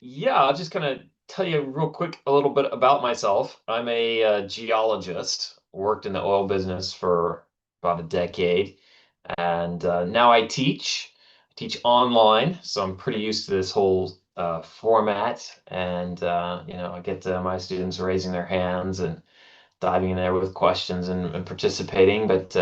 Yeah, I'll just kind of tell you real quick a little bit about myself. I'm a geologist, worked in the oil business for about a decade, and now I teach. I teach online, so I'm pretty used to this whole format. And I get my students raising their hands and diving in there with questions and participating. But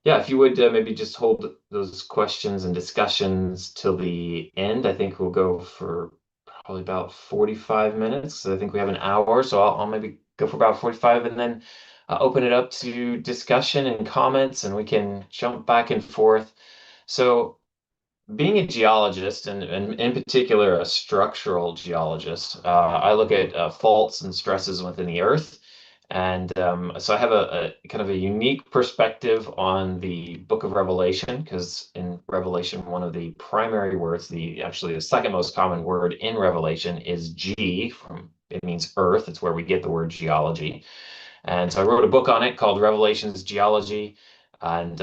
yeah, if you would maybe just hold those questions and discussions till the end, I think we'll go for probably about 45 minutes. I think we have an hour, so I'll maybe go for about 45 and then open it up to discussion and comments, and we can jump back and forth. So, being a geologist, and in particular a structural geologist, I look at faults and stresses within the earth. And so I have a kind of a unique perspective on the book of Revelation, because in Revelation, one of the primary words, actually the second most common word in Revelation is G, it means earth. It's where we get the word geology. And so I wrote a book on it called Revelation's Geology. And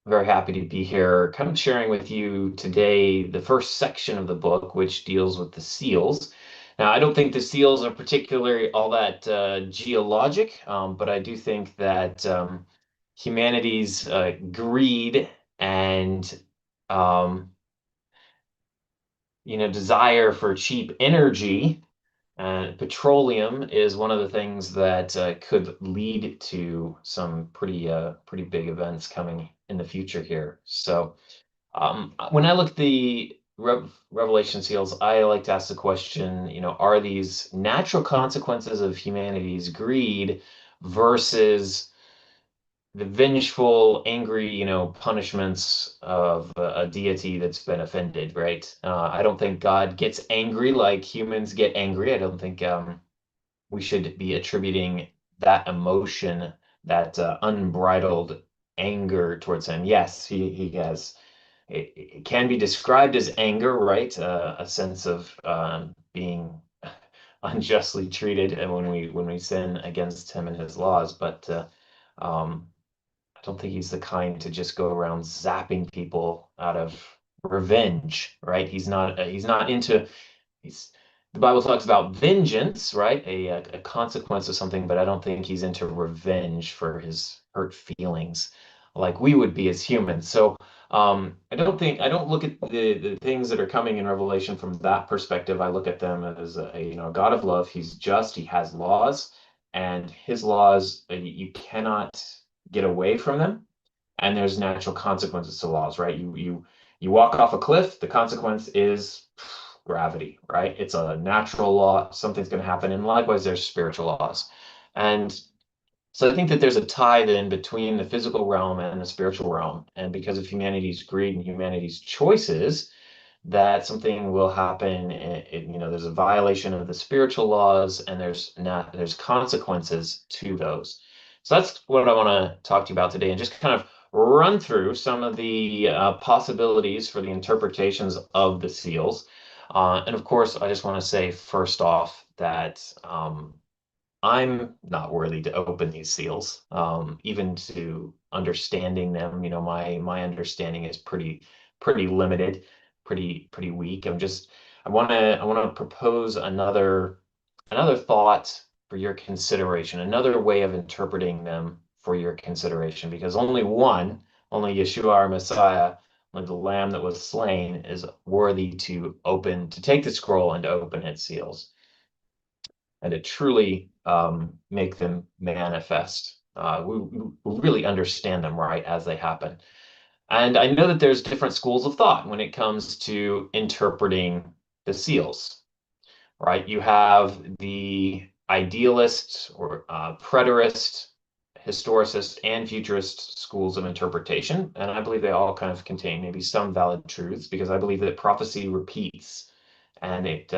very happy to be here, kind of sharing with you today the first section of the book, which deals with the seals. Now, I don't think the seals are particularly all that geologic, but I do think that humanity's greed and um, desire for cheap energy and petroleum is one of the things that could lead to some pretty big events coming in the future here. So, when I look at the Revelation seals, I like to ask the question, are these natural consequences of humanity's greed versus the vengeful, angry, punishments of a deity that's been offended, right? I don't think God gets angry like humans get angry. I don't think we should be attributing that emotion, that unbridled anger towards him. Yes, he has. It can be described as anger, right? A sense of being unjustly treated, and when we sin against him and his laws, but um, I don't think he's the kind to just go around zapping people out of revenge, right? He's not into he's the Bible talks about vengeance, right? A consequence of something, but I don't think he's into revenge for his hurt feelings like we would be as humans. So I don't look at the things that are coming in Revelation from that perspective. I look at them as a God of love. He's just, he has laws, and his laws, you cannot get away from them, and there's natural consequences to laws, right? You walk off a cliff, the consequence is gravity, right? It's a natural law, something's going to happen. And likewise, there's spiritual laws. And so I think that there's a tie then between the physical realm and the spiritual realm. And because of humanity's greed and humanity's choices, that something will happen. There's a violation of the spiritual laws, and there's consequences to those. So that's what I want to talk to you about today, and just kind of run through some of the possibilities for the interpretations of the seals. And of course, I just want to say first off that I'm not worthy to open these seals, even to understanding them. My understanding is pretty limited, pretty weak. I want to propose another thought for your consideration, another way of interpreting them for your consideration, because only Yeshua our Messiah, only the Lamb that was slain, is worthy to take the scroll and to open its seals and to truly make them manifest. We really understand them right as they happen. And I know that there's different schools of thought when it comes to interpreting the seals, right? You have the idealist or preterist, historicist, and futurist schools of interpretation. And I believe they all kind of contain maybe some valid truths, because I believe that prophecy repeats and it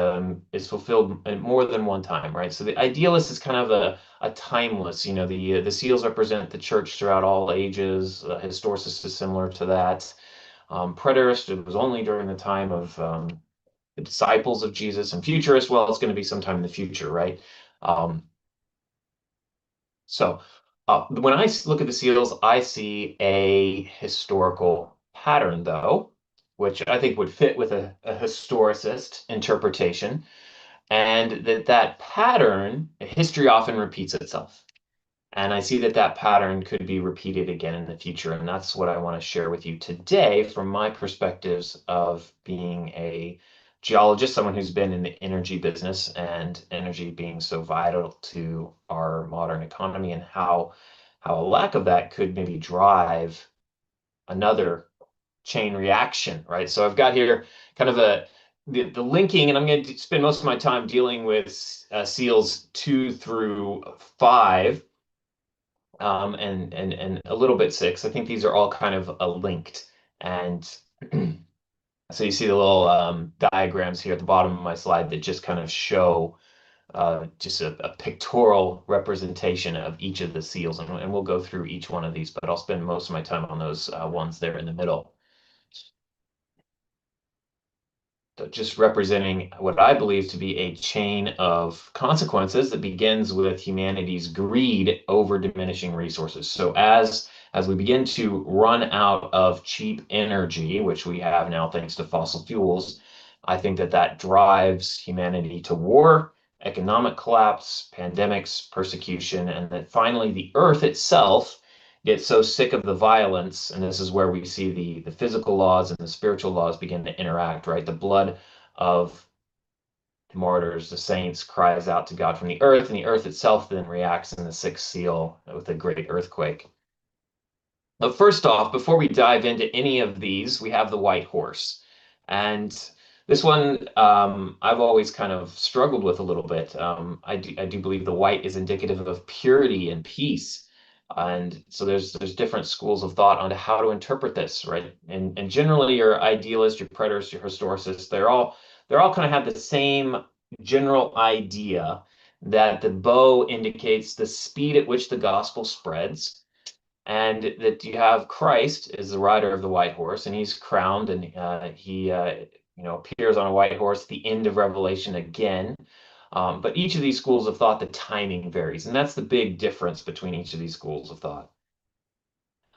is fulfilled more than one time, right? So the idealist is kind of a timeless, the seals represent the church throughout all ages. Historicist is similar to that. Preterist, it was only during the time of the disciples of Jesus. And futurist, well, it's going to be sometime in the future, right? Um, so when I look at the seals, I see a historical pattern, though. which I think would fit with a historicist interpretation, and that pattern, history often repeats itself. And I see that that pattern could be repeated again in the future. And that's what I want to share with you today from my perspectives of being a geologist, someone who's been in the energy business and energy being so vital to our modern economy, and how a lack of that could maybe drive another chain reaction, right? So I've got here kind of the linking, and I'm going to spend most of my time dealing with seals 2 through 5, and a little bit 6. I think these are all kind of linked. And so you see the little diagrams here at the bottom of my slide that just kind of show just a pictorial representation of each of the seals. And we'll go through each one of these, but I'll spend most of my time on those ones there in the middle. Just representing what I believe to be a chain of consequences that begins with humanity's greed over diminishing resources. So as we begin to run out of cheap energy, which we have now thanks to fossil fuels, I think that that drives humanity to war, economic collapse, pandemics, persecution, and that finally the earth itself get so sick of the violence, and this is where we see the physical laws and the spiritual laws begin to interact, right? The blood of the martyrs, the saints, cries out to God from the earth, and the earth itself then reacts in the sixth seal with a great earthquake. But first off, before we dive into any of these, we have the white horse. And this one I've always kind of struggled with a little bit. I do believe the white is indicative of purity and peace. And so there's different schools of thought on how to interpret this, right? And generally your idealist, your preterist, your historicist, they're all kind of have the same general idea that the bow indicates the speed at which the gospel spreads, and that you have Christ is the rider of the white horse, and he's crowned, and he appears on a white horse at the end of Revelation again. But each of these schools of thought, the timing varies, and that's the big difference between each of these schools of thought.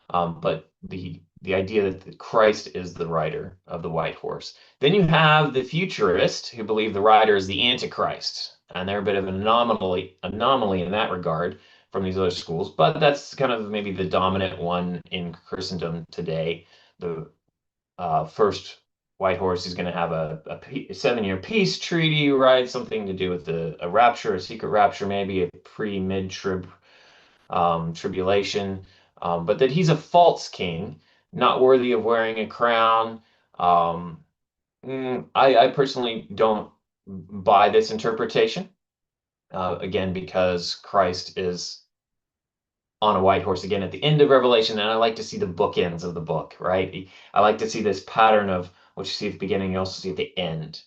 But the idea that Christ is the rider of the white horse. Then you have the futurists who believe the rider is the Antichrist, and they're a bit of an anomaly in that regard from these other schools. But that's kind of maybe the dominant one in Christendom today. The first white horse is going to have a 7-year peace treaty, right? Something to do with a rapture, a secret rapture, maybe a pre-mid-trib tribulation, but that he's a false king, not worthy of wearing a crown. Um, I personally don't buy this interpretation, again, because Christ is on a white horse again at the end of Revelation, and I like to see the bookends of the book, right? I like to see this pattern of what you see at the beginning, you also see at the end.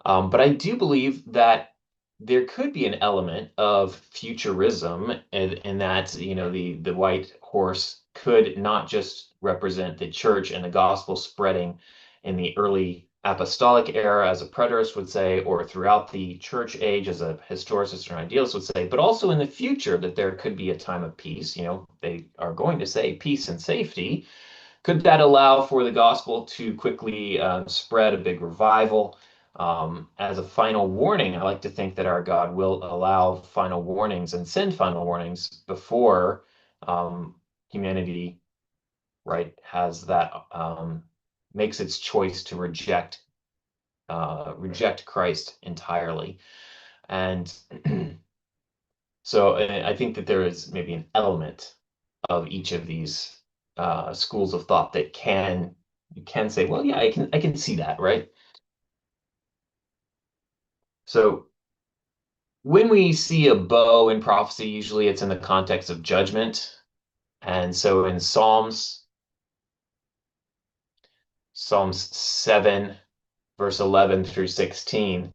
But I do believe that there could be an element of futurism in that, the white horse could not just represent the church and the gospel spreading in the early apostolic era, as a preterist would say, or throughout the church age, as a historicist or an idealist would say, but also in the future that there could be a time of peace. They are going to say peace and safety. Could that allow for the gospel to quickly spread, a big revival? As a final warning, I like to think that our God will allow final warnings and send final warnings before humanity, right, has that makes its choice to reject Christ entirely. And so I think that there is maybe an element of each of these schools of thought that you can say, well, yeah, I can see that, right? So when we see a bow in prophecy, usually it's in the context of judgment. And so in Psalms 7, verse 11 through 16,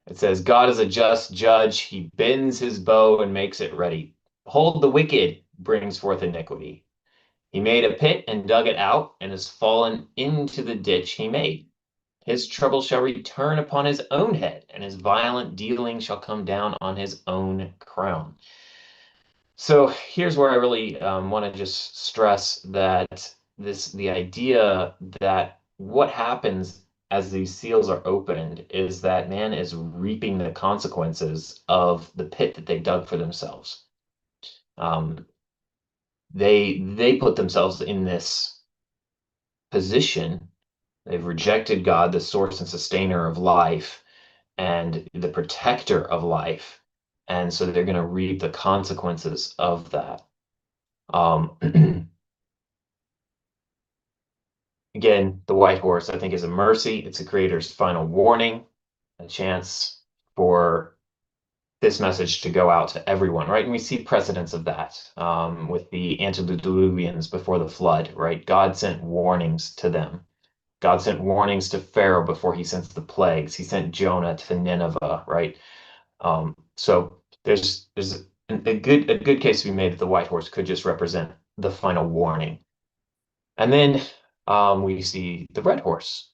it says, God is a just judge. He bends his bow and makes it ready. Behold, the wicked brings forth iniquity. He made a pit and dug it out, and has fallen into the ditch he made. His trouble shall return upon his own head, and his violent dealing shall come down on his own crown. So here's where I really want to just stress that the idea that what happens as these seals are opened is that man is reaping the consequences of the pit that they dug for themselves. Um, they put themselves in this position. They've rejected God, the source and sustainer of life, and the protector of life. And so they're going to reap the consequences of that. Um, Again, the white horse, I think, is a mercy. It's a creator's final warning, a chance for this message to go out to everyone, right? And we see precedents of that with the antediluvians before the flood, right? God sent warnings to them. God sent warnings to Pharaoh before he sent the plagues. He sent Jonah to Nineveh, right? So there's a good case to be made that the white horse could just represent the final warning. And then we see the red horse,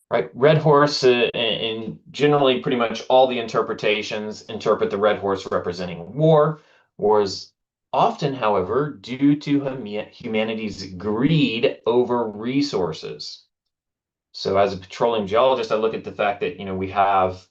right? Red horse, and generally pretty much all the interpretations interpret the red horse representing war. Wars often, however, due to humanity's greed over resources. So as a petroleum geologist, I look at the fact that, we have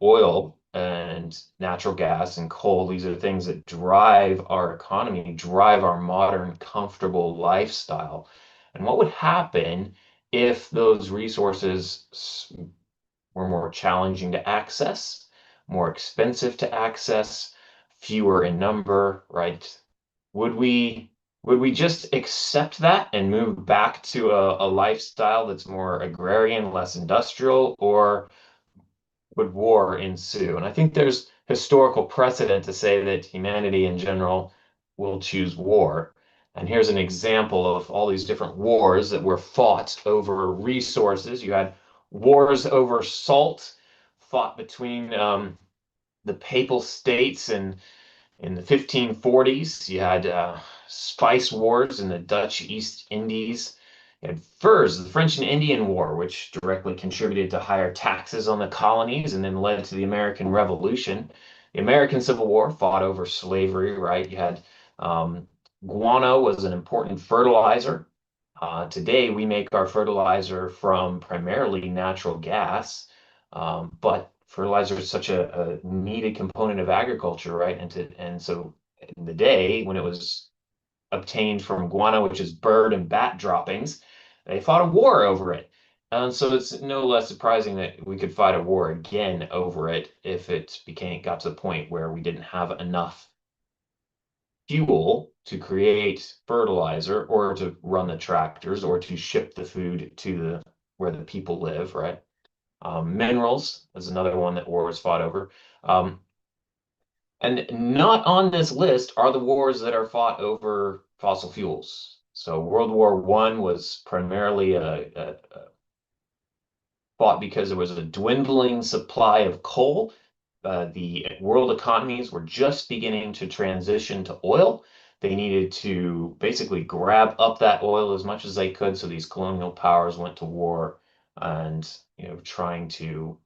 oil and natural gas and coal. These are things that drive our economy, drive our modern, comfortable lifestyle. And what would happen if those resources were more challenging to access, more expensive to access, fewer in number, right? Would we would we just accept that and move back to a lifestyle that's more agrarian, less industrial, or would war ensue? And I think there's historical precedent to say that humanity in general will choose war. And here's an example of all these different wars that were fought over resources. You had wars over salt fought between the Papal States and in the 1540s, you had spice wars in the Dutch East Indies. You had furs, the French and Indian War, which directly contributed to higher taxes on the colonies and then led to the American Revolution. The American Civil War fought over slavery, right? You had um, guano was an important fertilizer. Today, we make our fertilizer from primarily natural gas, but fertilizer is such a needed component of agriculture, right? And so in the day when it was obtained from guano, which is bird and bat droppings, they fought a war over it. And so it's no less surprising that we could fight a war again over it if it got to the point where we didn't have enough fuel to create fertilizer or to run the tractors or to ship the food to where the people live, right? Minerals is another one that war was fought over. Um, and not on this list are the wars that are fought over fossil fuels. So World War One was primarily fought because there was a dwindling supply of coal. The world economies were just beginning to transition to oil. They needed to basically grab up that oil as much as they could. So these colonial powers went to war and, trying to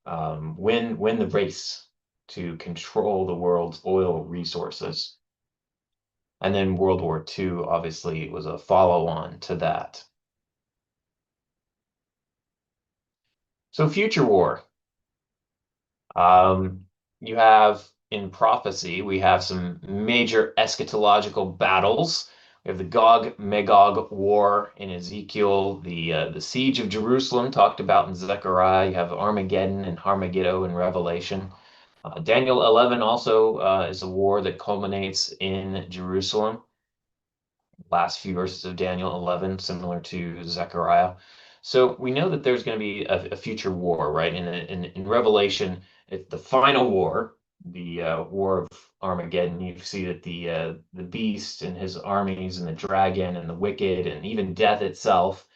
win the race to control the world's oil resources. And then World War II obviously was a follow-on to that. So future war. You have in prophecy, we have some major eschatological battles. We have the Gog-Magog war in Ezekiel, the siege of Jerusalem talked about in Zechariah. You have Armageddon and Armageddon in Revelation. Daniel 11 also is a war that culminates in Jerusalem. Last few verses of Daniel 11, similar to Zechariah. So we know that there's going to be a future war, right? In Revelation, it's the final war, the war of Armageddon. You see that the beast and his armies and the dragon and the wicked and even death itself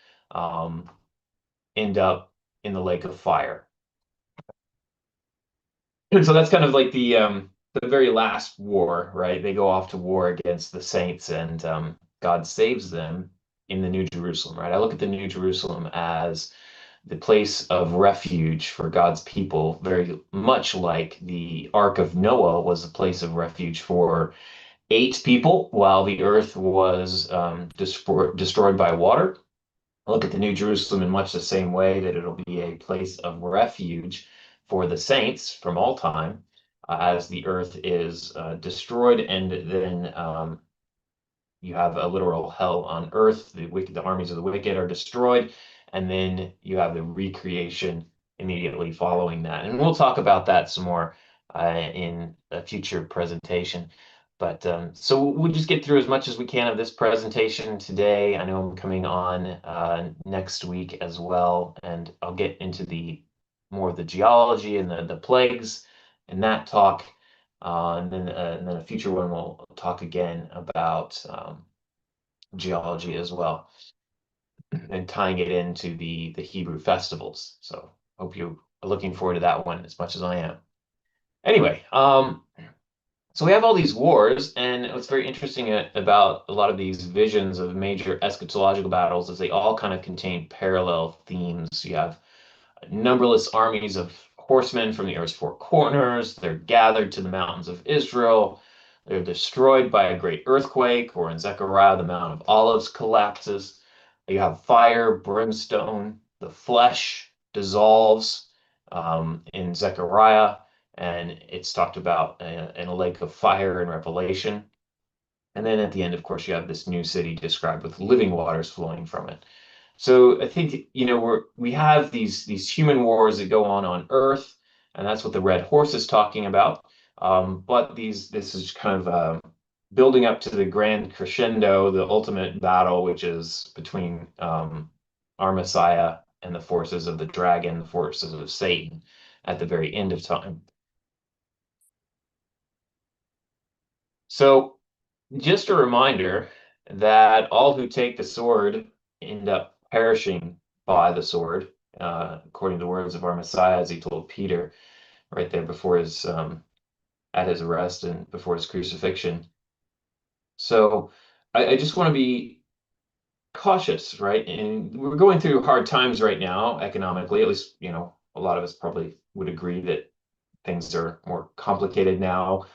end up in the lake of fire. And so that's kind of like the very last war, right? They go off to war against the saints, and God saves them in the New Jerusalem, right? I look at the New Jerusalem as the place of refuge for God's people, very much like the Ark of Noah was the place of refuge for 8 people while the earth was destroyed by water. Look at the New Jerusalem in much the same way, that it'll be a place of refuge for the saints from all time, as the earth is destroyed, and then you have a literal hell on earth. The armies of the wicked are destroyed, and then you have the recreation immediately following that. And we'll talk about that some more in a future presentation. But so we'll just get through as much as we can of this presentation today. I know I'm coming on next week as well, and I'll get into the more of the geology and the plagues and that talk. And then a future one we'll talk again about geology as well, and tying it into the Hebrew festivals. So hope you are looking forward to that one as much as I am. Anyway, so we have all these wars, and what's very interesting about a lot of these visions of major eschatological battles is they all kind of contain parallel themes. You have numberless armies of horsemen from the earth's four corners. They're gathered to the mountains of Israel. They're destroyed by a great earthquake, or in Zechariah, the Mount of Olives collapses. You have fire, brimstone, the flesh dissolves in Zechariah, and it's talked about in a lake of fire in Revelation. And then at the end, of course, you have this new city described with living waters flowing from it. So I think, we have these human wars that go on Earth, and that's what the Red Horse is talking about. But this is kind of building up to the grand crescendo, the ultimate battle, which is between our Messiah and the forces of the dragon, the forces of Satan, at the very end of time. So just a reminder that all who take the sword end up perishing by the sword, according to the words of our Messiah, as he told Peter right there before his at his arrest and before his crucifixion. So I just want to be cautious, right? And we're going through hard times right now, economically. At least, a lot of us probably would agree that things are more complicated now.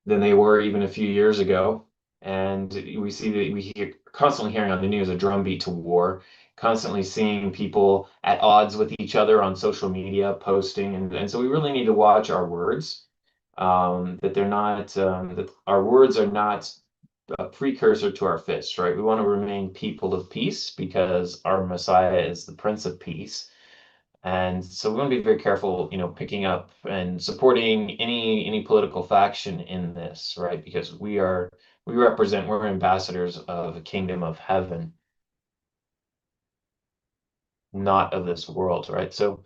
Than they were even a few years ago. And we see that we hear constantly hearing on the news a drumbeat to war, constantly seeing people at odds with each other on social media posting. And so we really need to watch our words, that they're not, that our words are not a precursor to our fists, right? We want to remain people of peace because our Messiah is the Prince of Peace. And so we want to be very careful, picking up and supporting any political faction in this, right? Because we're ambassadors of a kingdom of heaven, not of this world, right? So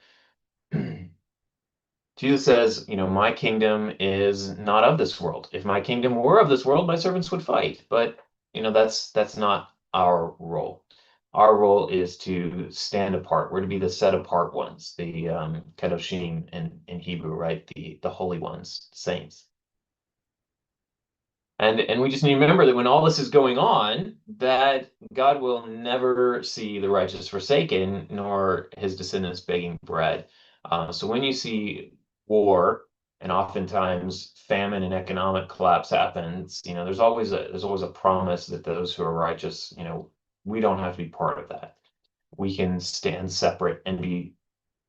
Jesus says, my kingdom is not of this world. If my kingdom were of this world, my servants would fight. But, that's not our role. Our role is to stand apart. We're to be the set apart ones, the kedoshim in Hebrew, right? The holy ones, saints. And we just need to remember that when all this is going on, that God will never see the righteous forsaken, nor his descendants begging bread. So when you see war and oftentimes famine and economic collapse happens, there's always a promise that those who are righteous, we don't have to be part of that. We can stand separate and be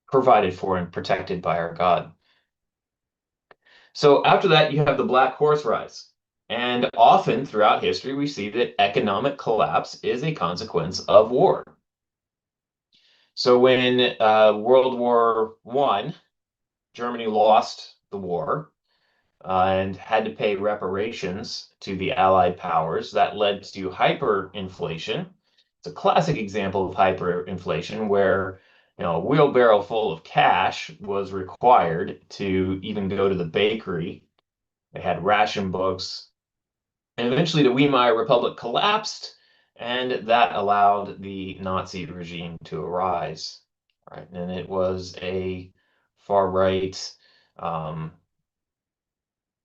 provided for and protected by our God. So after that, you have the Black Horse rise. And often throughout history, we see that economic collapse is a consequence of war. So when World War I, Germany lost the war and had to pay reparations to the Allied powers, that led to hyperinflation. It's a classic example of hyperinflation where a wheelbarrow full of cash was required to even go to the bakery. They had ration books. And eventually the Weimar Republic collapsed, and that allowed the Nazi regime to arise. Right? And it was a far right, and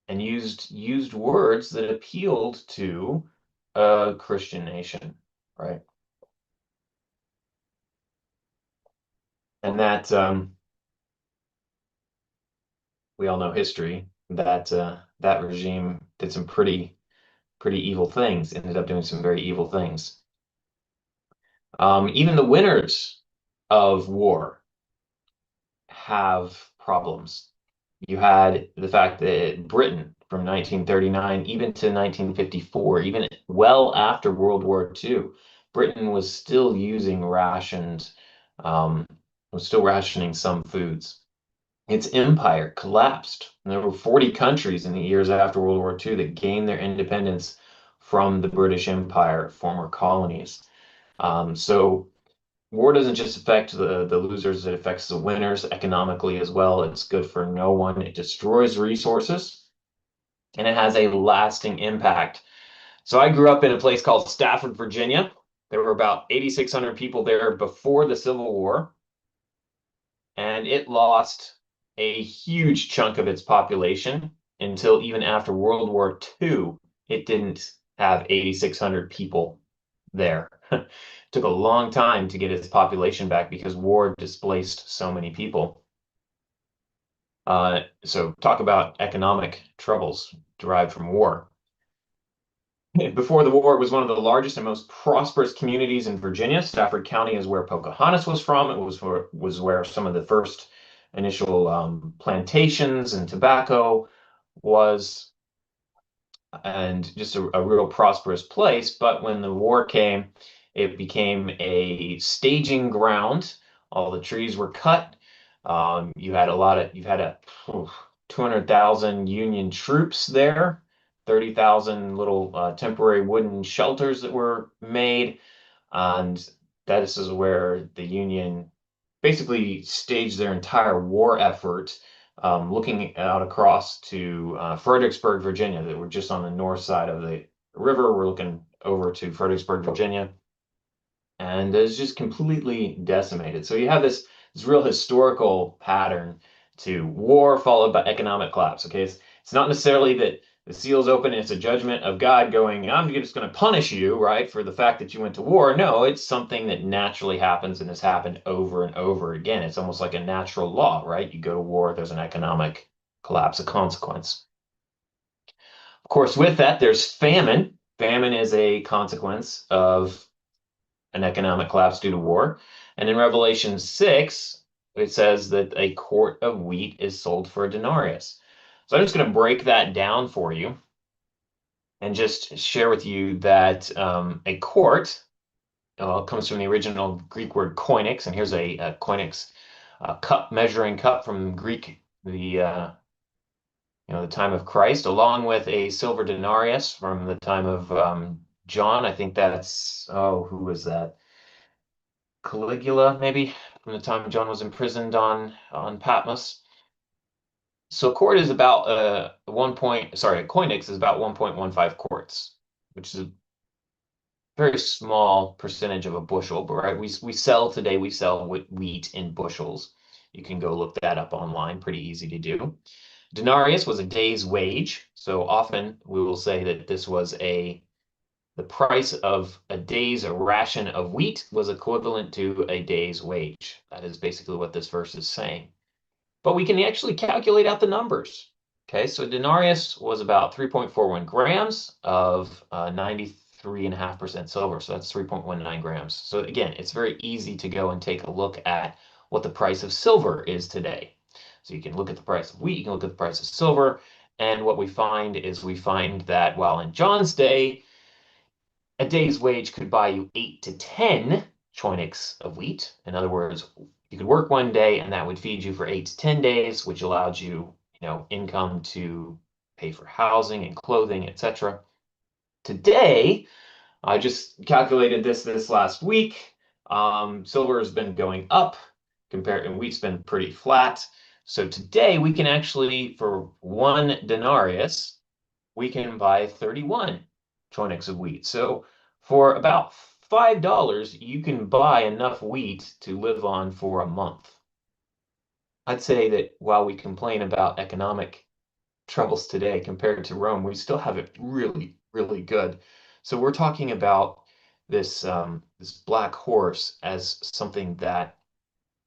used words that appealed to a Christian nation, right? And that we all know history. that regime did some pretty evil things, ended up doing some very evil things. Even the winners of war have problems. You had the fact that Britain from 1939 even to 1954, even well after World War II, Britain was still using rations, um, was still rationing some foods. Its empire collapsed. And there were 40 countries in the years after World War II that gained their independence from the British Empire, former colonies. So war doesn't just affect the losers, it affects the winners economically as well. It's good for no one. It destroys resources and it has a lasting impact. So I grew up in a place called Stafford, Virginia. There were about 8,600 people there before the Civil War, and it lost a huge chunk of its population until even after World War II, it didn't have 8,600 people there. It took a long time to get its population back because war displaced so many people. So talk about economic troubles derived from war. Before the war, it was one of the largest and most prosperous communities in Virginia. Stafford County is where Pocahontas was from. It was where some of the first initial plantations and tobacco was, and just a real prosperous place. But when the war came, it became a staging ground. All the trees were cut. You had a 200,000 Union troops there, 30,000 little temporary wooden shelters that were made. And this is where the Union basically staged their entire war effort, looking out across to Fredericksburg, Virginia, that we're just on the north side of the river. We're looking over to Fredericksburg, Virginia, and it's just completely decimated. So you have this real historical pattern to war followed by economic collapse. Okay, it's not necessarily that the seal's open and it's a judgment of God going, I'm just going to punish you, right, for the fact that you went to war. No, it's something that naturally happens and has happened over and over again. It's almost like a natural law, right? You go to war, there's an economic collapse, a consequence. Of course, with that, there's famine. Famine is a consequence of an economic collapse due to war. And in Revelation 6, it says that a quart of wheat is sold for a denarius. So I'm just going to break that down for you and just share with you that a quart comes from the original Greek word koinix, and here's a koinix cup, measuring cup from Greek, the time of Christ, along with a silver denarius from the time of John. I think that's, oh, who was that? Caligula, maybe, from the time John was imprisoned on Patmos. So a quart is about a coinix is about 1.15 quarts, which is a very small percentage of a bushel. But right, we sell wheat in bushels. You can go look that up online, pretty easy to do. Denarius was a day's wage, so often we will say that this was the price of a day's ration of wheat was equivalent to a day's wage. That is basically what this verse is saying. But we can actually calculate out the numbers. Okay, so denarius was about 3.41 grams of 93.5% silver. So that's 3.19 grams. So again, it's very easy to go and take a look at what the price of silver is today. So you can look at the price of wheat, you can look at the price of silver, and what we find that while in John's day, a day's wage could buy you 8 to 10 choinics of wheat. In other words, you could work one day and that would feed you for 8 to 10 days, which allowed you, income to pay for housing and clothing, etc. Today, I just calculated this last week. Silver has been going up compared, and wheat's been pretty flat. So today we can actually, for one denarius, we can buy 31 choinics of wheat. So for about $5, you can buy enough wheat to live on for a month. I'd say that while we complain about economic troubles today compared to Rome, we still have it really, really good. So we're talking about this black horse as something that,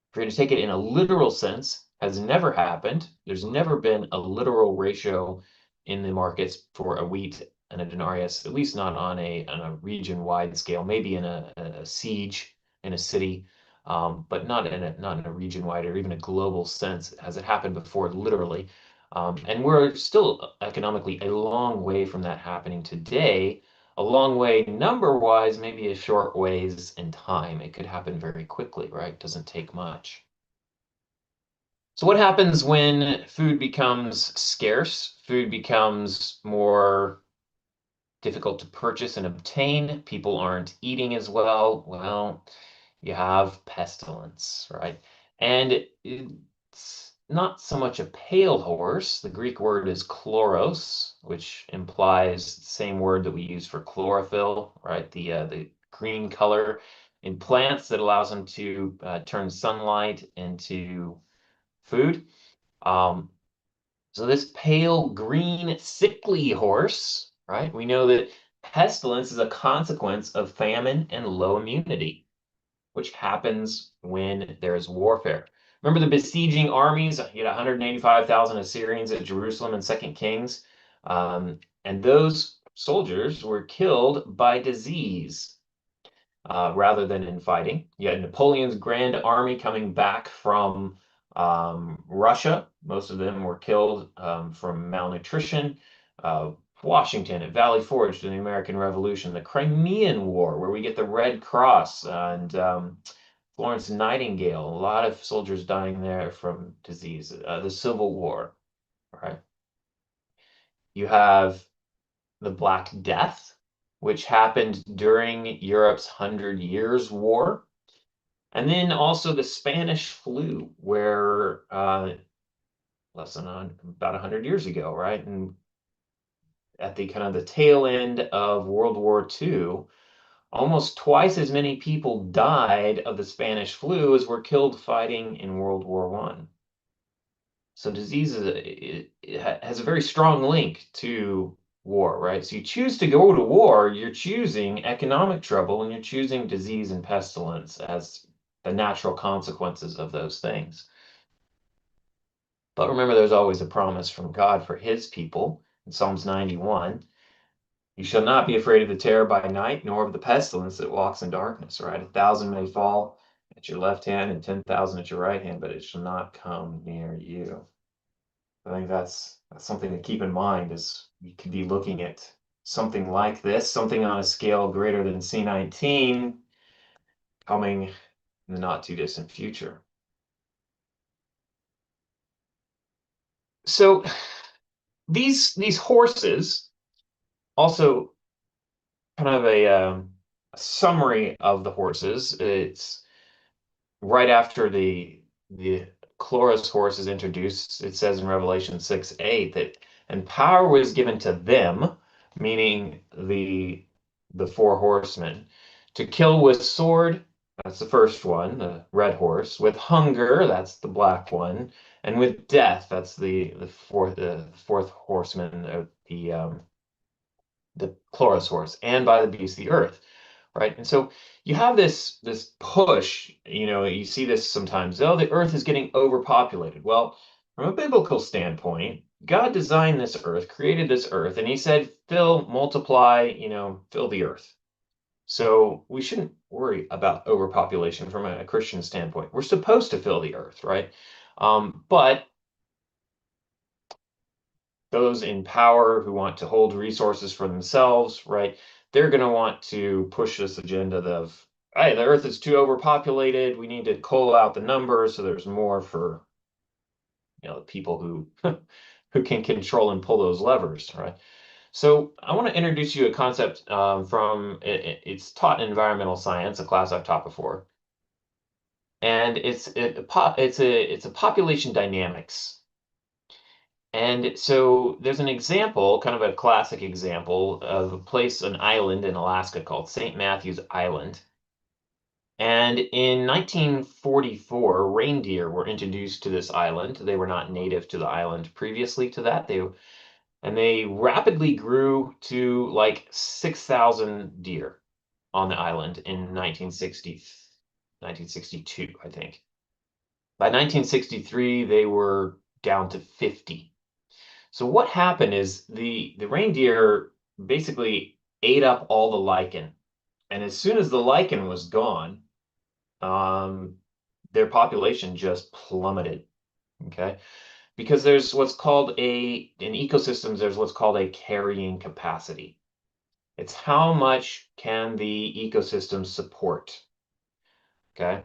if you're going to take it in a literal sense, has never happened. There's never been a literal ratio in the markets for a wheat and a denarius, at least not on a region-wide scale, maybe in a siege in a city, but not in a region-wide or even a global sense. Has it happened before, literally? And we're still economically a long way from that happening today. A long way number-wise, maybe a short ways in time. It could happen very quickly, right? Doesn't take much. So what happens when food becomes scarce? Food becomes more difficult to purchase and obtain. People aren't eating as well. Well, you have pestilence, right? And it's not so much a pale horse. The Greek word is chloros, which implies the same word that we use for chlorophyll, right? The green color in plants that allows them to turn sunlight into food. Um, so this pale green sickly horse, right? We know that pestilence is a consequence of famine and low immunity, which happens when there's warfare. Remember the besieging armies? You had 185,000 Assyrians at Jerusalem in Second Kings. And those soldiers were killed by disease rather than in fighting. You had Napoleon's Grand Army coming back from Russia. Most of them were killed from malnutrition. Washington at Valley Forge in the American Revolution, the Crimean War, where we get the Red Cross, and Florence Nightingale, a lot of soldiers dying there from disease. The Civil War, right? You have the Black Death, which happened during Europe's Hundred Years' War. And then also the Spanish flu, where less than about 100 years ago, right? And at the kind of the tail end of World War II, almost twice as many people died of the Spanish flu as were killed fighting in World War One. So disease has a very strong link to war, right? So you choose to go to war, you're choosing economic trouble and you're choosing disease and pestilence as the natural consequences of those things. But remember, there's always a promise from God for his people. In Psalms 91, you shall not be afraid of the terror by night, nor of the pestilence that walks in darkness, right? 1,000 may fall at your left hand and 10,000 at your right hand, but it shall not come near you. I think that's something to keep in mind as you could be looking at something like this, something on a scale greater than C19 coming in the not too distant future. So these horses also kind of a summary of the horses. It's right after the Chloros horse is introduced. It says in Revelation 6:8 that and power was given to them, meaning the four horsemen, to kill with sword. That's the first one, the red horse. With hunger, that's the black one, and with death, that's the fourth horseman of the Chloros horse, and by the beast of the earth, right? And so you have this push, you see this sometimes, oh, the earth is getting overpopulated. Well, from a biblical standpoint, God designed this earth, created this earth, and he said, fill, multiply, fill the earth. So we shouldn't worry about overpopulation from a Christian standpoint. We're supposed to fill the earth, right? But those in power who want to hold resources for themselves, right? They're going to want to push this agenda of, hey, the earth is too overpopulated. We need to cull out the numbers so there's more for, the people who who can control and pull those levers, right? So I want to introduce you a concept from it's taught in environmental science, a class I've taught before, and it's a population dynamics. And so there's an example, kind of a classic example of a place, an island in Alaska called St. Matthew's Island. And in 1944, reindeer were introduced to this island. They were not native to the island previously to that. They rapidly grew to like 6,000 deer on the island in 1962, I think. By 1963, they were down to 50. So what happened is the reindeer basically ate up all the lichen. And as soon as the lichen was gone, um, their population just plummeted. Okay. Because there's what's called in ecosystems, there's what's called a carrying capacity. It's how much can the ecosystem support. Okay.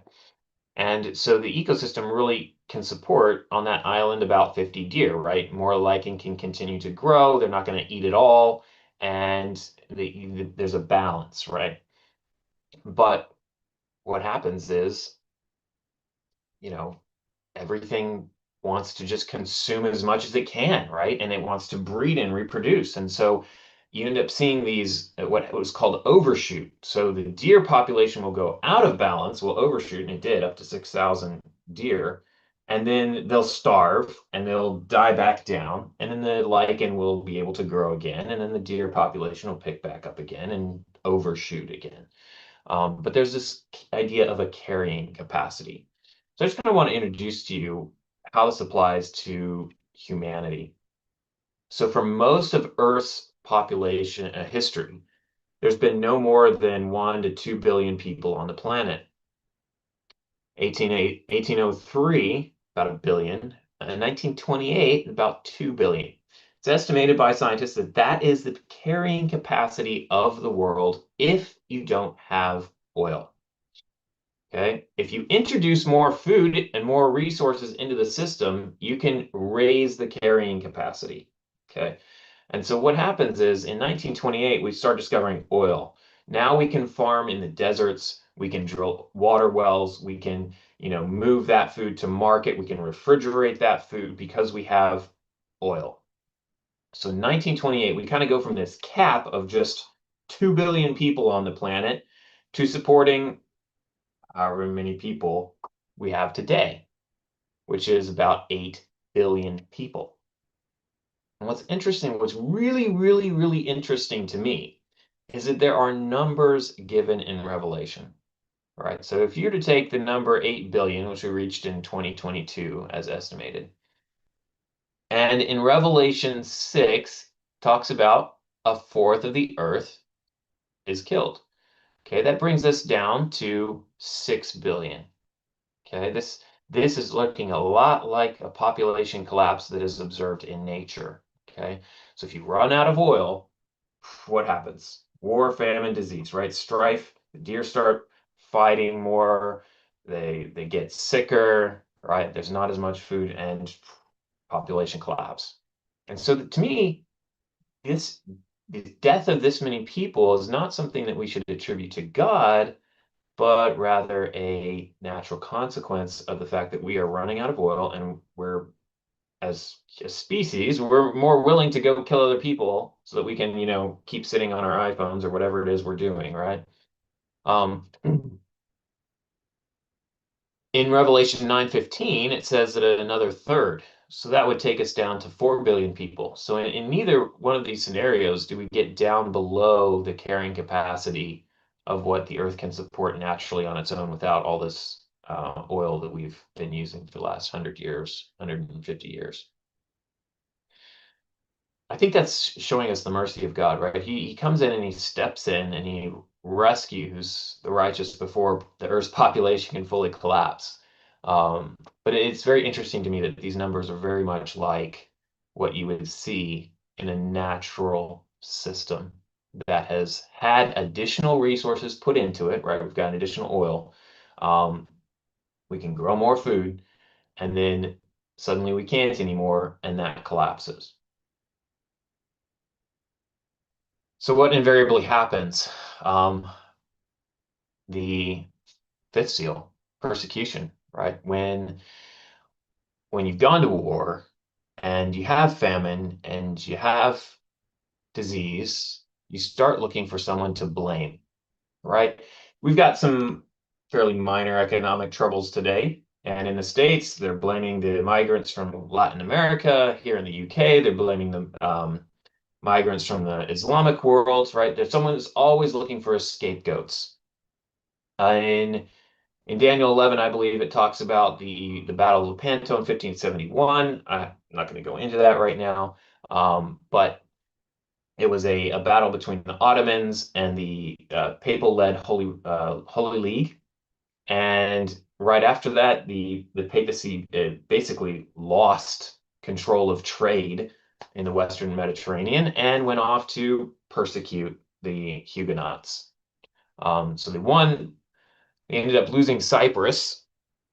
And so the ecosystem really can support on that island about 50 deer, right? More lichen can continue to grow. They're not going to eat it all. And there's a balance, right? But what happens is, you know, everything wants to just consume as much as it can, right? And it wants to breed and reproduce. And so you end up seeing these, what was called overshoot. So the deer population will go out of balance, will overshoot, and it did up to 6,000 deer. And then they'll starve and they'll die back down. And then the lichen will be able to grow again. And then the deer population will pick back up again and overshoot again. But there's this idea of a carrying capacity. So I just kind of want to introduce to you how this applies to humanity. So for most of Earth's population history, there's been no more than 1 to 2 billion people on the planet. 1803, about a billion. 1928, about 2 billion. It's estimated by scientists that that is the carrying capacity of the world if you don't have oil. Okay. If you introduce more food and more resources into the system, you can raise the carrying capacity. Okay. And so what happens is in 1928, we start discovering oil. Now we can farm in the deserts. We can drill water wells. We can, move that food to market. We can refrigerate that food because we have oil. So 1928, we kind of go from this cap of just 2 billion people on the planet to supporting however many people we have today, which is about 8 billion people. And what's really, really, really interesting to me is that there are numbers given in Revelation, right? So if you were to take the number 8 billion, which we reached in 2022 as estimated, and in Revelation 6 talks about a fourth of the earth is killed. Okay, that brings us down to 6 billion. Okay, this is looking a lot like a population collapse that is observed in nature. Okay, so if you run out of oil, what happens? War, famine, disease, right? Strife. The deer start fighting more. They get sicker, right? There's not as much food and population collapse. And so to me, this the death of this many people is not something that we should attribute to God, but rather a natural consequence of the fact that we are running out of oil and we're, as a species, we're more willing to go kill other people so that we can, keep sitting on our iPhones or whatever it is we're doing, right? In Revelation 9:15, it says that another third. So that would take us down to 4 billion people. So in neither one of these scenarios do we get down below the carrying capacity of what the Earth can support naturally on its own without all this oil that we've been using for the last 100 years, 150 years. I think that's showing us the mercy of God, right? He comes in and he steps in and he rescues the righteous before the Earth's population can fully collapse. But it's very interesting to me that these numbers are very much like what you would see in a natural system that has had additional resources put into it, right? We've got additional oil. Um, we can grow more food, and then suddenly we can't anymore, and that collapses. So what invariably happens? The fifth seal, persecution, right? When you've gone to war and you have famine and you have disease, you start looking for someone to blame, right? We've got some fairly minor economic troubles today. And in the States, they're blaming the migrants from Latin America. Here in the UK, they're blaming the migrants from the Islamic world, right? There's someone who's always looking for scapegoats. And In Daniel 11, I believe it talks about the Battle of Lepanto in 1571. I'm not going to go into that right now, but it was a battle between the Ottomans and the papal-led Holy League. And right after that, the papacy basically lost control of trade in the Western Mediterranean and went off to persecute the Huguenots. So they won. They ended up losing Cyprus,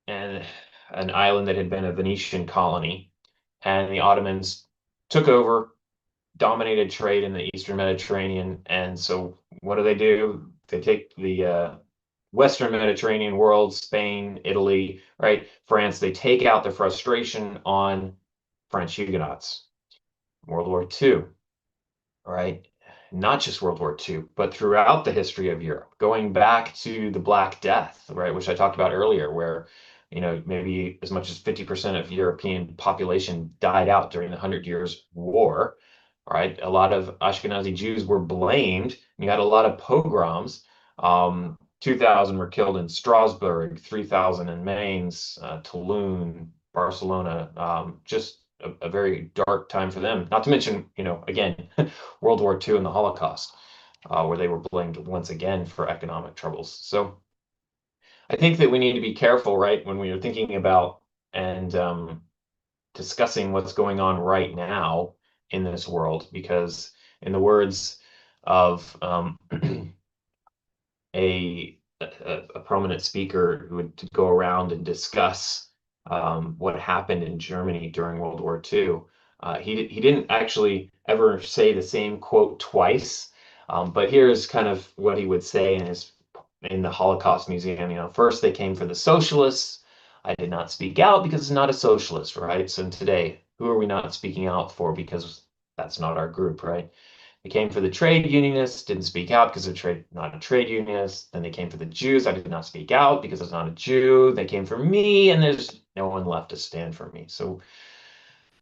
and an island that had been a Venetian colony, and the Ottomans took over, dominated trade in the Eastern Mediterranean. And so what do? They take the Western Mediterranean world, Spain, Italy, right? France, they take out their frustration on French Huguenots. World War II, right? Not just World War II, but throughout the history of Europe, going back to the Black Death, right, which I talked about earlier, where maybe as much as 50% of European population died out during the Hundred Years' War, right? A lot of Ashkenazi Jews were blamed. You had a lot of pogroms. 2,000 were killed in Strasbourg, 3,000 in Mainz, Toulon, Barcelona. Just a very dark time for them. Not to mention, again, World War II and the Holocaust, where they were blamed once again for economic troubles. So I think that we need to be careful, right, when we are thinking about and discussing what's going on right now in this world, because in the words of a prominent speaker who would go around and discuss what happened in Germany during World War II. He didn't actually ever say the same quote twice, but here's kind of what he would say in the Holocaust Museum. First they came for the socialists. I did not speak out because it's not a socialist, right? So today, who are we not speaking out for because that's not our group, right? They came for the trade unionists, didn't speak out because they're not a trade unionist. Then they came for the Jews. I did not speak out because I was not a Jew. They came for me, and there's no one left to stand for me. So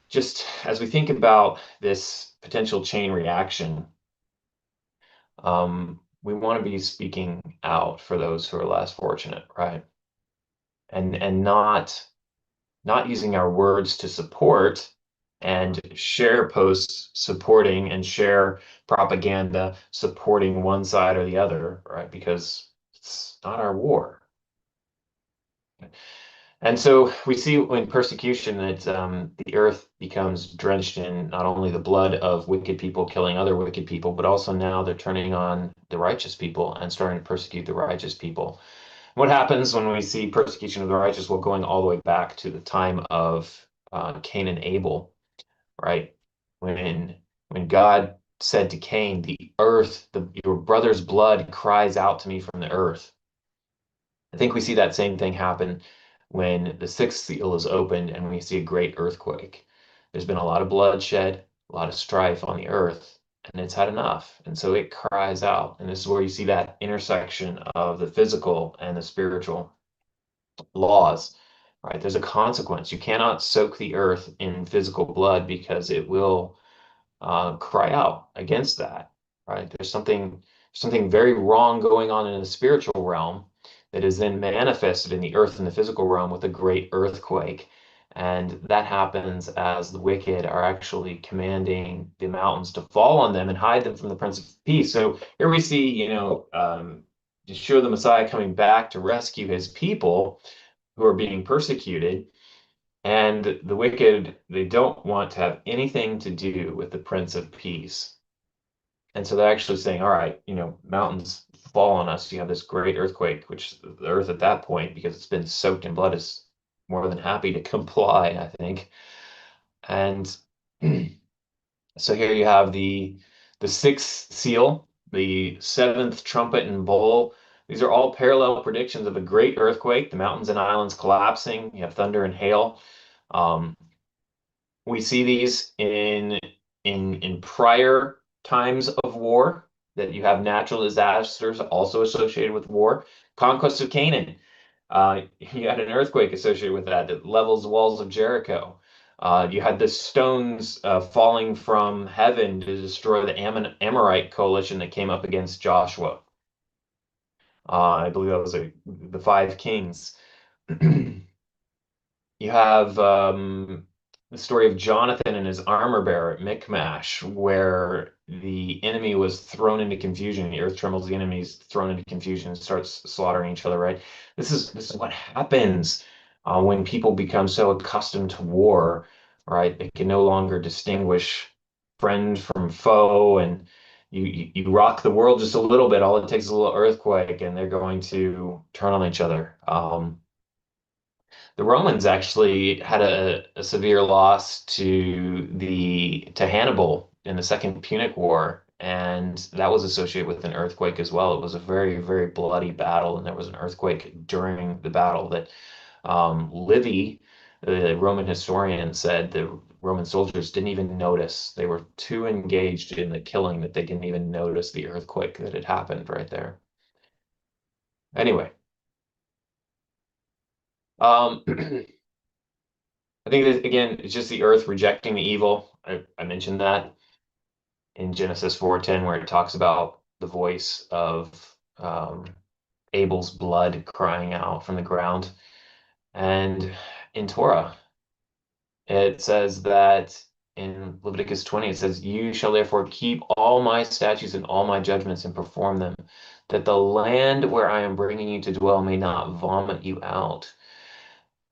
just as we think about this potential chain reaction, we want to be speaking out for those who are less fortunate, right? And not using our words to support and share posts supporting and share propaganda supporting one side or the other, right? Because it's not our war. And so we see in persecution that the earth becomes drenched in not only the blood of wicked people killing other wicked people, but also now they're turning on the righteous people and starting to persecute the righteous people. What happens when we see persecution of the righteous? Well, going all the way back to the time of Cain and Abel, right? When when God said to Cain, "The earth, your brother's blood cries out to me from the earth." I think we see that same thing happen when the sixth seal is opened and we see a great earthquake. There's been a lot of bloodshed, a lot of strife on the earth, and it's had enough. And so it cries out. And this is where you see that intersection of the physical and the spiritual laws, right? There's a consequence. You cannot soak the earth in physical blood because it will cry out against that, right? There's something very wrong going on in the spiritual realm that is then manifested in the earth and the physical realm with a great earthquake. And that happens as the wicked are actually commanding the mountains to fall on them and hide them from the Prince of Peace. So here we see, Yeshua the Messiah coming back to rescue his people who are being persecuted. And the wicked, they don't want to have anything to do with the Prince of Peace. And so they're actually saying, all right, mountains fall on us. You have this great earthquake, which the earth at that point, because it's been soaked in blood, is more than happy to comply, I think. And so here you have the sixth seal, the seventh trumpet and bowl. These are all parallel predictions of a great earthquake, the mountains and islands collapsing. You have thunder and hail. We see these in prior times of war, that you have natural disasters also associated with war. Conquest of Canaan, you had an earthquake associated with that levels the walls of Jericho. You had the stones falling from heaven to destroy the Amorite coalition that came up against Joshua. I believe that was the five kings. You have the story of Jonathan and his armor bearer at Michmash, where the enemy was thrown into confusion. The earth trembles, the enemy's thrown into confusion and starts slaughtering each other, right? This is what happens when people become so accustomed to war, right? They can no longer distinguish friend from foe, and you rock the world just a little bit. All it takes is a little earthquake, and they're going to turn on each other. The Romans actually had a severe loss to Hannibal in the Second Punic War, and that was associated with an earthquake as well. It was a very, very bloody battle, and there was an earthquake during the battle that Livy, the Roman historian, said the Roman soldiers didn't even notice. They were too engaged in the killing that they didn't even notice the earthquake that had happened right there. Anyway, um, I think that again, it's just the earth rejecting the evil. I mentioned that in Genesis 4:10, where it talks about the voice of Abel's blood crying out from the ground. And in Torah, it says that in Leviticus 20, it says, "You shall therefore keep all my statutes and all my judgments and perform them, that the land where I am bringing you to dwell may not vomit you out."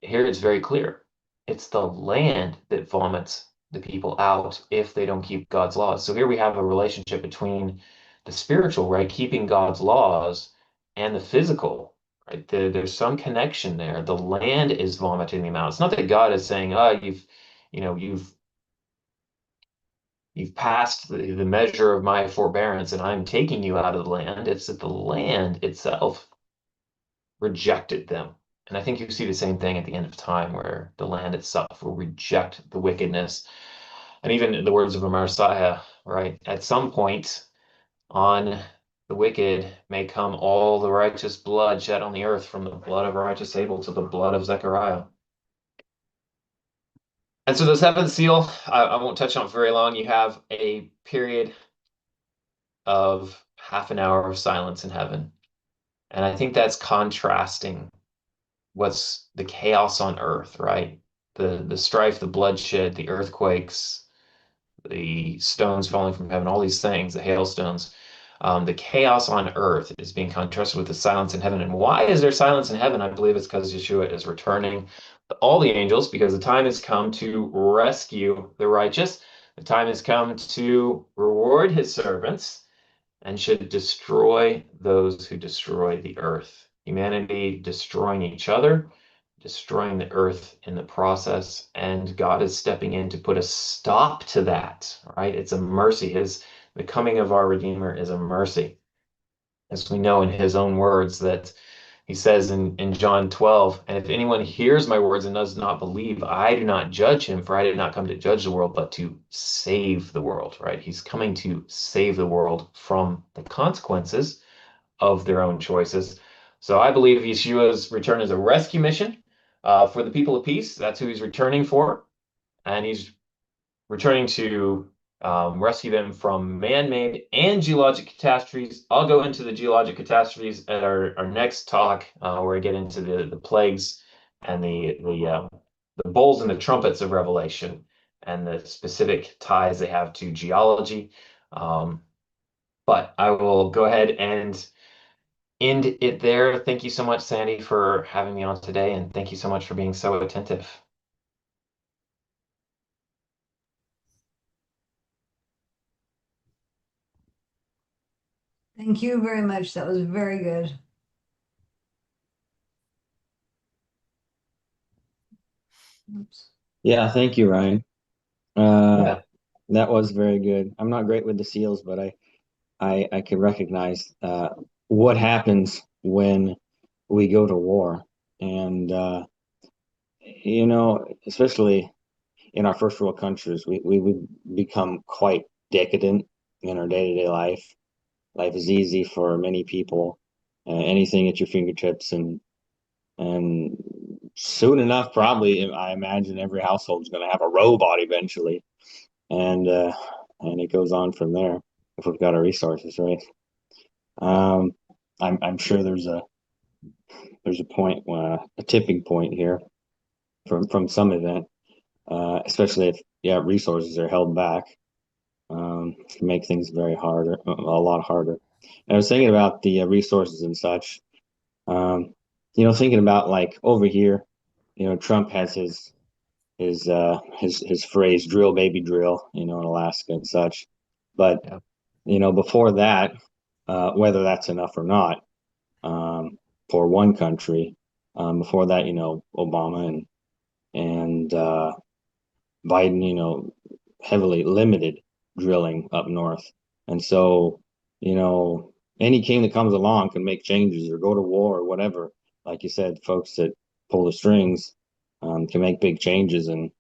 Here it's very clear. It's the land that vomits the people out if they don't keep God's laws. So here we have a relationship between the spiritual, right, keeping God's laws, and the physical, right? There's some connection there. The land is vomiting them out. It's not that God is saying, "Oh, you know, you've passed the measure of my forbearance, and I'm taking you out of the land." It's that the land itself rejected them. And I think you see the same thing at the end of time, where the land itself will reject the wickedness. And even in the words of a Messiah, right? At some point on the wicked may come all the righteous blood shed on the earth, from the blood of righteous Abel to the blood of Zechariah. And so the seventh seal, I won't touch on it for very long. You have a period of half an hour of silence in heaven. And I think that's contrasting what's the chaos on earth, right? The strife, the bloodshed, the earthquakes, the stones falling from heaven, all these things, the hailstones. The chaos on earth is being contrasted with the silence in heaven. And why is there silence in heaven? I believe it's because Yeshua is returning all the angels, because the time has come to rescue the righteous. The time has come to reward his servants, and should destroy those who destroy the earth. Humanity destroying each other, destroying the earth in the process, and God is stepping in to put a stop to that, right? It's a mercy. The coming of our Redeemer is a mercy. As we know in his own words, that he says in John 12, "And if anyone hears my words and does not believe, I do not judge him, for I did not come to judge the world, but to save the world," right? He's coming to save the world from the consequences of their own choices. So I believe Yeshua's return is a rescue mission for the people of peace. That's who he's returning for. And he's returning to rescue them from man-made and geologic catastrophes. I'll go into the geologic catastrophes at our next talk, where I get into the plagues and the bowls and the trumpets of Revelation, and the specific ties they have to geology. Um, but I will go ahead and end it there. Thank you so much, Sandy, for having me on today, and thank you so much for being so attentive. Thank you very much. That was very good. Oops. Yeah, thank you, Ryan. Uh, Yeah. that was very good. I'm not great with the seals, but I can recognize what happens when we go to war. And especially in our first world countries, we would become quite decadent in our day-to-day life. Life is easy for many people, anything at your fingertips, and soon enough, probably, I imagine every household is going to have a robot eventually, and and it goes on from there if we've got our resources right. Um, I'm sure there's a point, a tipping point here from some event, especially if resources are held back, can make things very harder, a lot harder. And I was thinking about the resources and such. Um, thinking about like over here, Trump has his phrase "drill, baby, drill," in Alaska and such. But Yeah. before that, whether that's enough or not, um, for one country, before that, Obama and Biden, heavily limited drilling up north. And so, any king that comes along can make changes or go to war or whatever. Like you said, folks that pull the strings can make big changes, and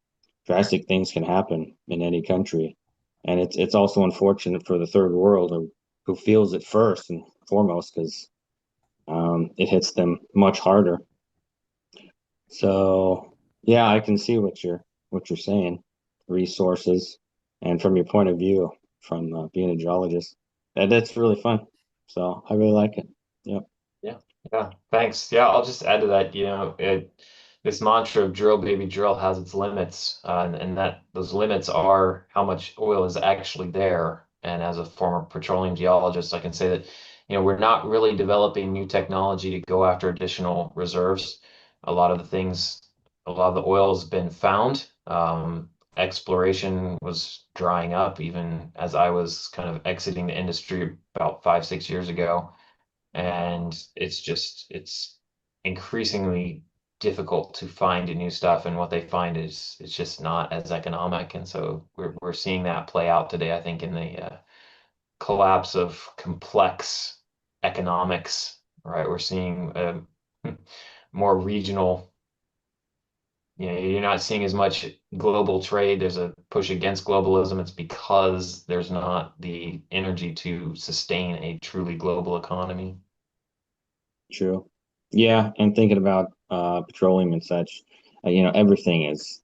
drastic things can happen in any country. And it's also unfortunate for the third world who feels it first and foremost because it hits them much harder. So yeah, I can see what you're saying, resources, and from your point of view, from being a geologist, that's really fun. So I really like it. Yep. Yeah, yeah, thanks. Yeah, I'll just add to that, this mantra of drill, baby, drill has its limits, and that those limits are how much oil is actually there. And as a former petroleum geologist, I can say that, we're not really developing new technology to go after additional reserves. A lot of the oil has been found. Exploration was drying up even as I was kind of exiting the industry about 5, 6 years ago, and it's increasingly difficult to find new stuff, and what they find is it's just not as economic, and so we're seeing that play out today, I think, in the collapse of complex economics, right? We're seeing more regional. You're not seeing as much global trade. There's a push against globalism. It's because there's not the energy to sustain a truly global economy. True. Yeah, and thinking about petroleum and such, everything is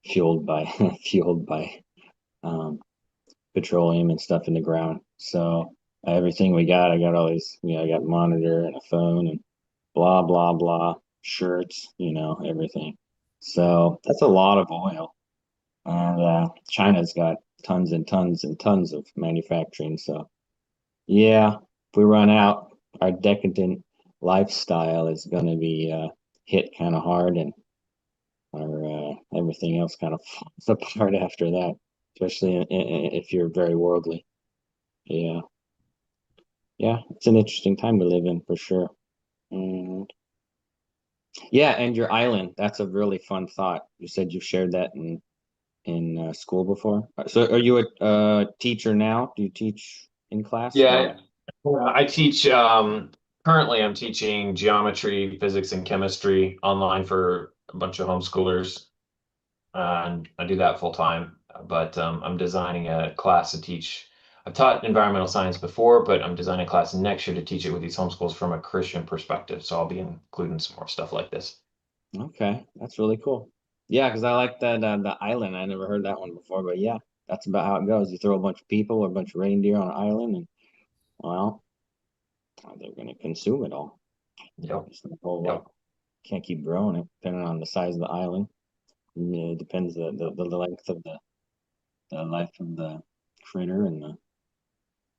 fueled by fueled by um, petroleum and stuff in the ground. So everything we got, I got all these, I got monitor and a phone and blah blah blah, shirts, everything. So that's a lot of oil, and China's got tons and tons and tons of manufacturing. So yeah, if we run out, our decadent lifestyle is going to be hit kind of hard, and our everything else kind of falls apart after that, especially if you're very worldly. Yeah, yeah, it's an interesting time to live in for sure. Mm. Yeah, and your island, that's a really fun thought. You said you've shared that in school before. So are you a teacher now? Do you teach in class or? Yeah, I teach, currently I'm teaching geometry, physics, and chemistry online for a bunch of homeschoolers, and I do that full time. But I'm designing a class to teach. I've taught environmental science before, but I'm designing a class next year to teach it with these homeschools from a Christian perspective. So I'll be including some more stuff like this. Okay, that's really cool. Yeah, because I like that the island. I never heard that one before, but yeah, that's about how it goes. You throw a bunch of people or a bunch of reindeer on an island, and well, they're gonna consume it all. Yep. It's a whole Yep. lot. Can't keep growing it, depending on the size of the island. Yeah, it depends the length of the life of the critter and the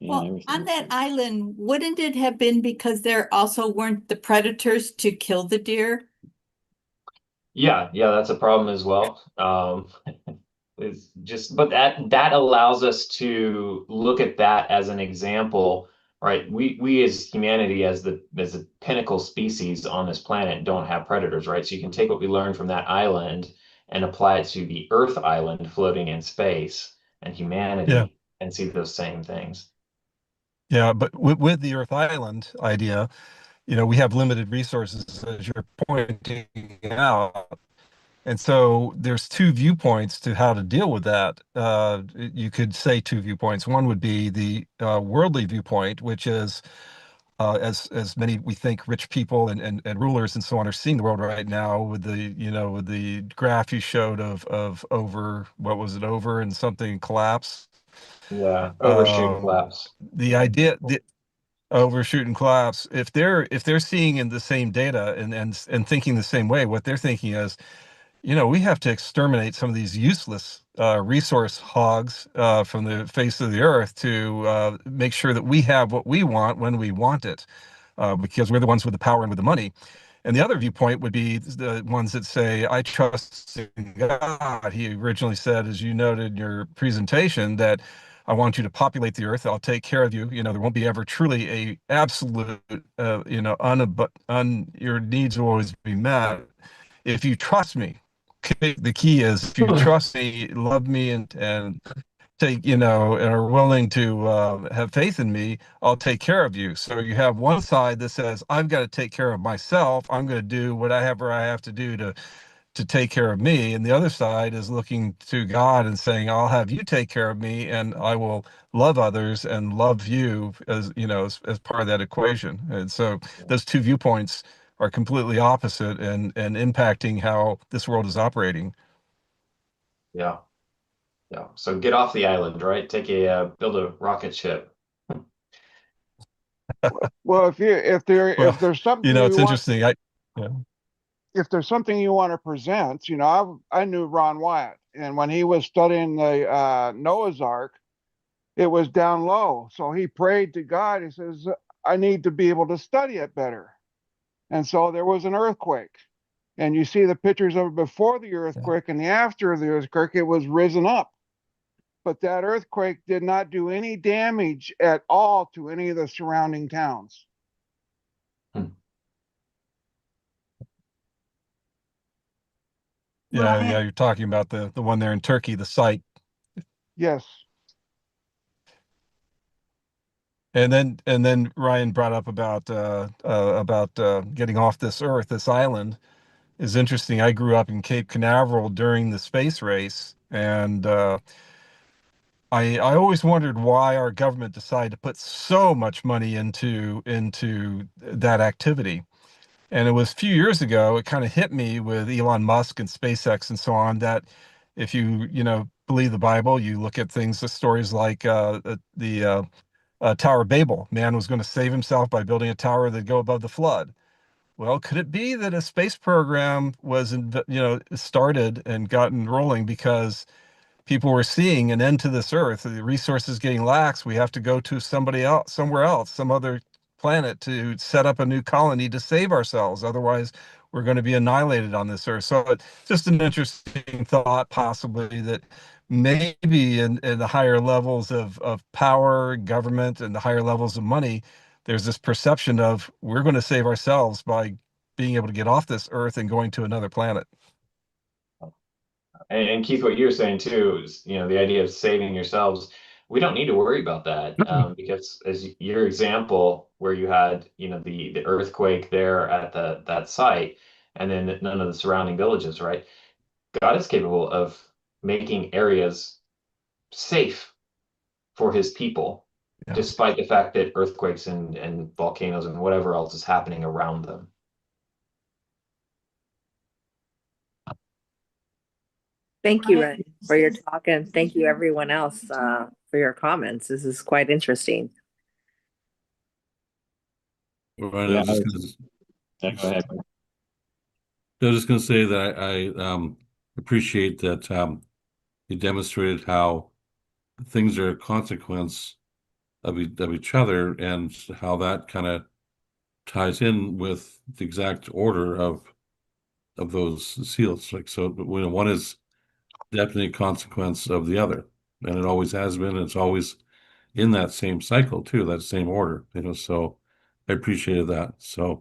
Well, on everything. that island, wouldn't it have been because there also weren't the predators to kill the deer? Yeah, yeah, that's a problem as well. It's just, but that allows us to look at that as an example, right? We as humanity, as the pinnacle species on this planet, don't have predators, right? So you can take what we learned from that island and apply it to the Earth island floating in space and Yeah, humanity and see those same things. yeah, but with the Earth Island idea, we have limited resources, as you're pointing out. And so there's two viewpoints to how to deal with that. You could say two viewpoints. One would be the worldly viewpoint, which is as many we think rich people and rulers and so on are seeing the world right now with the graph you showed of over what was it over and something collapse. Yeah, overshoot Um, collapse. the idea overshooting collapse, if they're seeing in the same data and thinking the same way, what they're thinking is, we have to exterminate some of these useless resource hogs from the face of the earth to make sure that we have what we want when we want it, because we're the ones with the power and with the money. And the other viewpoint would be the ones that say, I trust in God. He originally said, as you noted in your presentation, that I want you to populate the earth. I'll take care of you. There won't be ever truly a absolute, your needs will always be met if you trust me. Okay, the key is if you trust me, love me, and take, and are willing to have faith in me, I'll take care of you. So you have one side that says, I've got to take care of myself. I'm going to do whatever I have to do to take care of me. And the other side is looking to God and saying, I'll have you take care of me, and I will love others and love you as part of that equation. And so those two viewpoints are completely opposite and impacting how this world is operating. Yeah. Yeah. So get off the island, right? Build a rocket ship. Well, if Well, there's something you it's want, interesting. Yeah. if there's something you want to present, I knew Ron Wyatt, and when he was studying the Noah's Ark, it was down low. So he prayed to God. He says, I need to be able to study it better. And so there was an earthquake. And you see the pictures of it before the earthquake and the after the earthquake, it was risen up. But that earthquake did not do any damage at all to any of the surrounding towns. Yeah, Ryan, you're talking about the one there in Turkey, the site. Yes. And then Ryan brought up about getting off this earth, this island is interesting. I grew up in Cape Canaveral during the space race, and I always wondered why our government decided to put so much money into that activity. And it was a few years ago, it kind of hit me with Elon Musk and SpaceX and so on, that if you believe the Bible, you look at things, the stories like the Tower of Babel. Man was going to save himself by building a tower that'd go above the flood. Well, could it be that a space program was, started and gotten rolling because people were seeing an end to this earth, the resources getting lax, we have to go to somebody else, somewhere else, some other planet to set up a new colony to save ourselves. Otherwise, we're going to be annihilated on this earth. So it's just an interesting thought, possibly, that maybe in the higher levels of power, government, and the higher levels of money, there's this perception of we're going to save ourselves by being able to get off this earth and going to another planet. And Keith, what you were saying too is, the idea of saving yourselves. We don't need to worry about that because, as your example, where you had, the earthquake there at that site, and then none of the surrounding villages, right? God is capable of making areas safe for His people, Yeah. despite the fact that earthquakes and volcanoes and whatever else is happening around them. Thank you, Ren, for your talk, and thank you everyone else for your comments. This is quite interesting. Right, Yeah, I was just gonna, go ahead. I was just gonna say that I appreciate that you demonstrated how things are a consequence of each other, and how that kind of ties in with the exact order of those seals. Like, so when one is definitely a consequence of the other, and it always has been, and it's always in that same cycle too, that same order. So I appreciated that. So